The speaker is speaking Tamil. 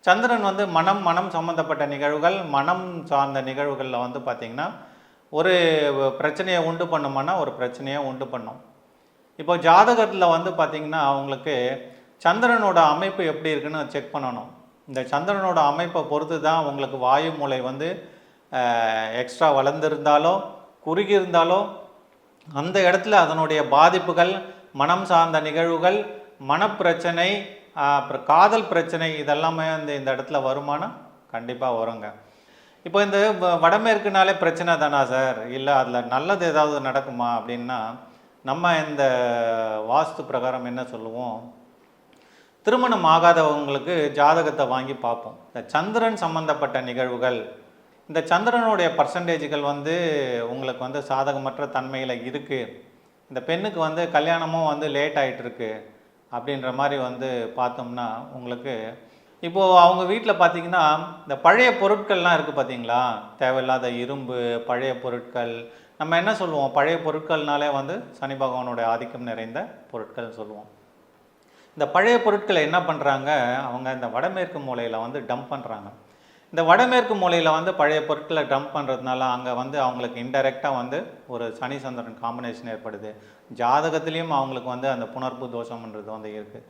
சந்திரன் வந்து மனம் சம்மந்தப்பட்ட நிகழ்வுகள், மனம் சார்ந்த நிகழ்வுகளில் வந்து பார்த்திங்கன்னா, ஒரு பிரச்சனையை உண்டு பண்ணுமானா ஒரு பிரச்சனையை உண்டு பண்ணும். இப்போ ஜாதகத்தில் வந்து பார்த்திங்கன்னா, அவங்களுக்கு சந்திரனோட அமைப்பு எப்படி இருக்குன்னு செக் பண்ணணும். இந்த சந்திரனோட அமைப்பை பொறுத்து தான் உங்களுக்கு வாயு மூளை வந்து எக்ஸ்ட்ரா வளர்ந்துருந்தாலோ, குறுகி இருந்தாலோ, அந்த இடத்துல அதனுடைய பாதிப்புகள், மனம் சார்ந்த நிகழ்வுகள், மனப்பிரச்சனை, அப்புறம் காதல் பிரச்சனை இதெல்லாமே வந்து இந்த இடத்துல வருமானம் கண்டிப்பாக வருங்க. இப்போ இந்த வடமேற்குனாலே பிரச்சனை தானா சார்? இல்லை அதில் நல்லது ஏதாவது நடக்குமா அப்படின்னா, நம்ம இந்த வாஸ்து பிரகாரம் என்ன சொல்லுவோம், திருமணம் ஆகாதவங்களுக்கு ஜாதகத்தை வாங்கி பார்ப்போம். இந்த சந்திரன் சம்பந்தப்பட்ட நிகழ்வுகள், இந்த சந்திரனுடைய பர்சன்டேஜுகள் வந்து உங்களுக்கு வந்து சாதகமற்ற தன்மையில் இருக்குது, இந்த பெண்ணுக்கு வந்து கல்யாணமும் வந்து லேட் ஆகிட்டுருக்கு அப்படின்ற மாதிரி வந்து பார்த்தோம்னா, உங்களுக்கு இப்போது அவங்க வீட்டில் பார்த்திங்கன்னா, இந்த பழைய பொருட்கள்லாம் இருக்குது பார்த்தீங்களா, தேவையில்லாத இரும்பு, பழைய பொருட்கள், நம்ம என்ன சொல்லுவோம், பழைய பொருட்கள்னாலே வந்து சனி பகவானுடைய ஆதிக்கம் நிறைந்த பொருட்கள் சொல்லுவோம். இந்த பழைய பொருட்களை என்ன பண்ணுறாங்க, அவங்க இந்த வடமேற்கு மூலையில் வந்து டம்ப் பண்ணுறாங்க. இந்த வடமேற்கு மூலையில் வந்து பழைய பொருட்களை டம்ப் பண்ணுறதுனால அங்கே வந்து அவங்களுக்கு இன்டெரக்டாக வந்து ஒரு சனி சந்திரன் காம்பினேஷன் ஏற்படுது. ஜாதகத்துலேயும் அவங்களுக்கு வந்து அந்த புணர்ப்பு தோஷம்ன்றது வந்து இருக்குது.